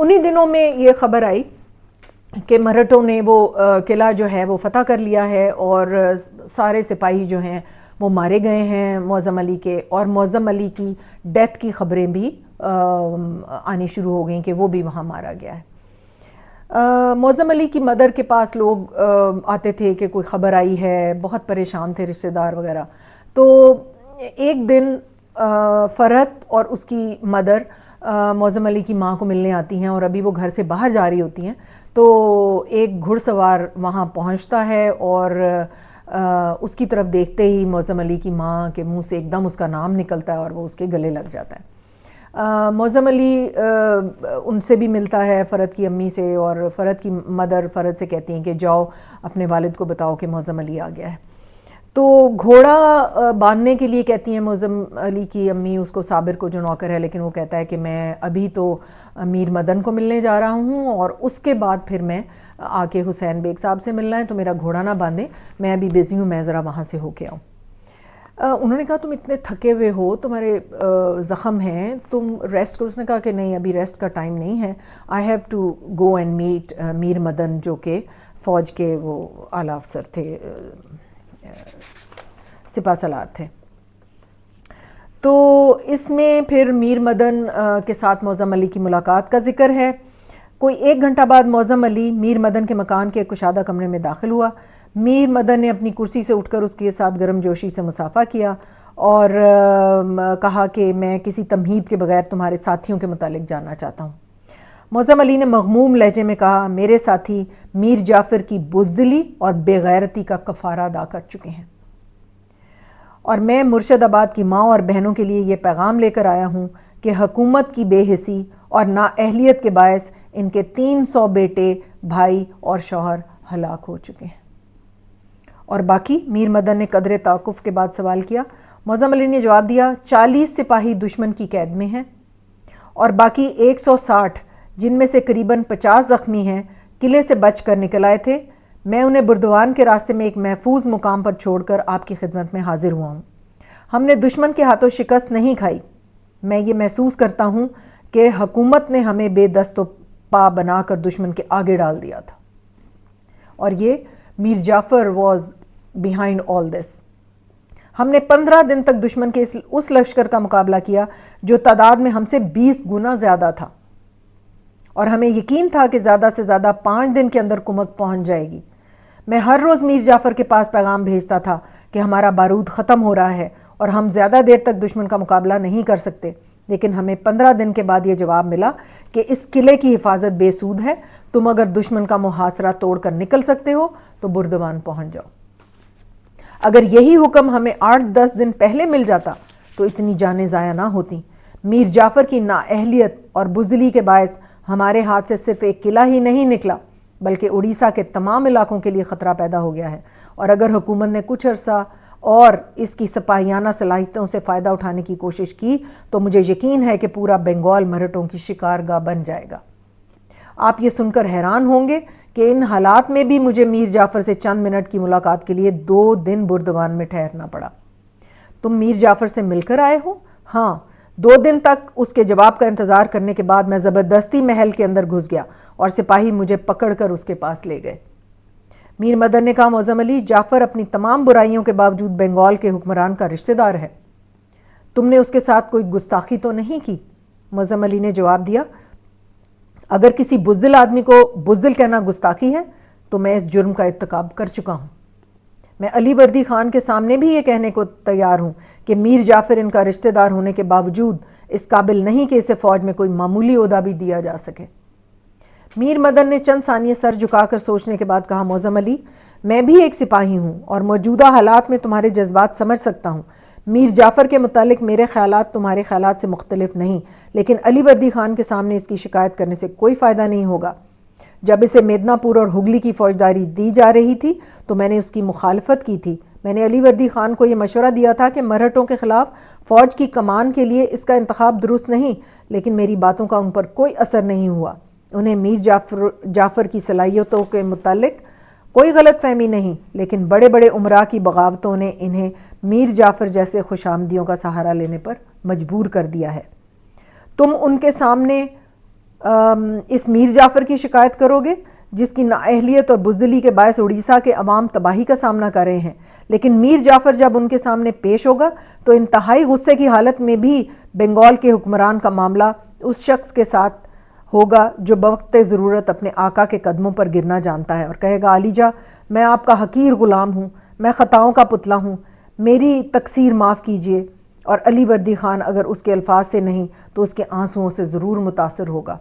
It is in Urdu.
انہی دنوں میں یہ خبر آئی کہ مرہٹوں نے وہ قلعہ جو ہے وہ فتح کر لیا ہے اور سارے سپاہی جو ہیں وہ مارے گئے ہیں معظم علی کے، اور معظم علی کی ڈیتھ کی خبریں بھی آنی شروع ہو گئیں کہ وہ بھی وہاں مارا گیا ہے۔ معظم علی کی مدر کے پاس لوگ آتے تھے کہ کوئی خبر آئی ہے، بہت پریشان تھے رشتہ دار وغیرہ۔ تو ایک دن فرحت اور اس کی مدر معظم علی کی ماں کو ملنے آتی ہیں، اور ابھی وہ گھر سے باہر جا رہی ہوتی ہیں تو ایک گھڑ سوار وہاں پہنچتا ہے اور اس کی طرف دیکھتے ہی معظم علی کی ماں کے منہ سے ایک دم اس کا نام نکلتا ہے اور وہ اس کے گلے لگ جاتا ہے۔ معظم علی ان سے بھی ملتا ہے، فرحت کی امی سے، اور فرحت کی مدر فرحت سے کہتی ہیں کہ جاؤ اپنے والد کو بتاؤ کہ معظم علی آ گیا ہے۔ تو گھوڑا باندھنے کے لیے کہتی ہیں معظم علی کی امی اس کو، صابر کو جو نوکر ہے، لیکن وہ کہتا ہے کہ میں ابھی تو میر مدن کو ملنے جا رہا ہوں اور اس کے بعد پھر میں آ کے حسین بیگ صاحب سے ملنا ہے، تو میرا گھوڑا نہ باندھے، میں ابھی بزی ہوں، میں ذرا وہاں سے ہو کے آؤں۔ انہوں نے کہا تم اتنے تھکے ہوئے ہو، تمہارے زخم ہیں، تم ریسٹ کرو۔ اس نے کہا کہ نہیں، ابھی ریسٹ کا ٹائم نہیں ہے، I have to go and meet Mir Madan, جو کہ فوج کے وہ اعلیٰ افسر تھے، سپہ سالار تھے۔ تو اس میں پھر میر مدن کے ساتھ معظم علی کی ملاقات کا ذکر ہے۔ کوئی 1 گھنٹہ بعد معظم علی میر مدن کے مکان کے کشادہ کمرے میں داخل ہوا۔ میر مدن نے اپنی کرسی سے اٹھ کر اس کے ساتھ گرم جوشی سے مصافحہ کیا اور کہا کہ میں کسی تمہید کے بغیر تمہارے ساتھیوں کے متعلق جاننا چاہتا ہوں۔ معظم علی نے مغموم لہجے میں کہا، میرے ساتھی میر جعفر کی بزدلی اور بے غیرتی کا کفارہ ادا کر چکے ہیں، اور میں مرشد آباد کی ماں اور بہنوں کے لیے یہ پیغام لے کر آیا ہوں کہ حکومت کی بے حسی اور نااہلیت کے باعث ان کے 300 بیٹے، بھائی اور شوہر ہلاک ہو چکے ہیں۔ اور باقی؟ میر مدن نے قدرے توقف کے بعد سوال کیا۔ معظم علی نے جواب دیا، 40 سپاہی دشمن کی قید میں ہیں اور باقی 160 جن میں سے قریباً 50 زخمی ہیں قلعے سے بچ کر نکل آئے تھے۔ میں انہیں بردوان کے راستے میں ایک محفوظ مقام پر چھوڑ کر آپ کی خدمت میں حاضر ہوا ہوں۔ ہم نے دشمن کے ہاتھوں شکست نہیں کھائی۔ میں یہ محسوس کرتا ہوں کہ حکومت نے ہمیں بے دست و پا بنا کر دشمن کے آگے ڈال دیا تھا، اور یہ میر جعفر واز بیہائنڈ آل دس۔ ہم نے 15 دن تک دشمن کے اس لشکر کا مقابلہ کیا جو تعداد میں ہم سے 20 گنا زیادہ تھا، اور ہمیں یقین تھا کہ زیادہ سے زیادہ 5 دن کے اندر کمک پہنچ جائے گی۔ میں ہر روز میر جعفر کے پاس پیغام بھیجتا تھا کہ ہمارا بارود ختم ہو رہا ہے اور ہم زیادہ دیر تک دشمن کا مقابلہ نہیں کر سکتے، لیکن ہمیں 15 دن کے بعد یہ جواب ملا کہ اس قلعے کی حفاظت بے سود ہے، تم اگر دشمن کا محاصرہ توڑ کر نکل سکتے ہو تو بردوان پہنچ جاؤ۔ اگر یہی حکم ہمیں 8-10 دن پہلے مل جاتا تو اتنی جانیں ضائع نہ ہوتی۔ میر جعفر کی نااہلیت اور بزدلی کے باعث ہمارے ہاتھ سے صرف ایک قلعہ ہی نہیں نکلا بلکہ اڑیسہ کے تمام علاقوں کے لیے خطرہ پیدا ہو گیا ہے، اور اگر حکومت نے کچھ عرصہ اور اس کی سپاہیانہ صلاحیتوں سے فائدہ اٹھانے کی کوشش کی تو مجھے یقین ہے کہ پورا بنگال مرہٹوں کی شکارگاہ بن جائے گا۔ آپ یہ سن کر حیران ہوں گے کہ ان حالات میں بھی مجھے میر جعفر سے چند منٹ کی ملاقات کے لیے 2 دن بردوان میں ٹھہرنا پڑا۔ تم میر جعفر سے مل کر آئے ہو؟ ہاں۔ 2 دن تک اس کے جواب کا انتظار کرنے کے بعد میں زبردستی محل کے اندر گھس گیا اور سپاہی مجھے پکڑ کر اس کے پاس لے گئے۔ میر مدن نے کہا، معظم علی، جعفر اپنی تمام برائیوں کے باوجود بنگال کے حکمران کا رشتہ دار ہے، تم نے اس کے ساتھ کوئی گستاخی تو نہیں کی؟ معظم علی نے جواب دیا، اگر کسی بزدل آدمی کو بزدل کہنا گستاخی ہے تو میں اس جرم کا ارتکاب کر چکا ہوں۔ میں علی وردی خان کے سامنے بھی یہ کہنے کو تیار ہوں کہ میر جعفر ان کا رشتہ دار ہونے کے باوجود اس قابل نہیں کہ اسے فوج میں کوئی معمولی عہدہ بھی دیا جا سکے۔ میر مدن نے چند ثانیے سر جھکا کر سوچنے کے بعد کہا، معظم علی، میں بھی ایک سپاہی ہوں اور موجودہ حالات میں تمہارے جذبات سمجھ سکتا ہوں۔ میر جعفر کے متعلق میرے خیالات تمہارے خیالات سے مختلف نہیں، لیکن علی وردی خان کے سامنے اس کی شکایت کرنے سے کوئی فائدہ نہیں ہوگا۔ جب اسے میدنا پور اور ہگلی کی فوجداری دی جا رہی تھی تو میں نے اس کی مخالفت کی تھی۔ میں نے علی وردی خان کو یہ مشورہ دیا تھا کہ مرہٹوں کے خلاف فوج کی کمان کے لیے اس کا انتخاب درست نہیں، لیکن میری باتوں کا ان پر کوئی اثر نہیں ہوا۔ انہیں میر جعفر کی صلاحیتوں کے متعلق کوئی غلط فہمی نہیں، لیکن بڑے بڑے امراء کی بغاوتوں نے انہیں میر جعفر جیسے خوش آمدیوں کا سہارا لینے پر مجبور کر دیا ہے۔ تم ان کے سامنے اس میر جعفر کی شکایت کرو گے جس کی نااہلیت اور بزدلی کے باعث اڑیسہ کے عوام تباہی کا سامنا کر رہے ہیں، لیکن میر جعفر جب ان کے سامنے پیش ہوگا تو انتہائی غصے کی حالت میں بھی بنگال کے حکمران کا معاملہ اس شخص کے ساتھ ہوگا جو بوقت ضرورت اپنے آقا کے قدموں پر گرنا جانتا ہے، اور کہے گا علی جا میں آپ کا حقیر غلام ہوں، میں خطاؤں کا پتلا ہوں، میری تقصیر معاف کیجئے، اور علی بردی خان اگر اس کے الفاظ سے نہیں تو اس کے آنسوؤں سے ضرور متاثر ہوگا۔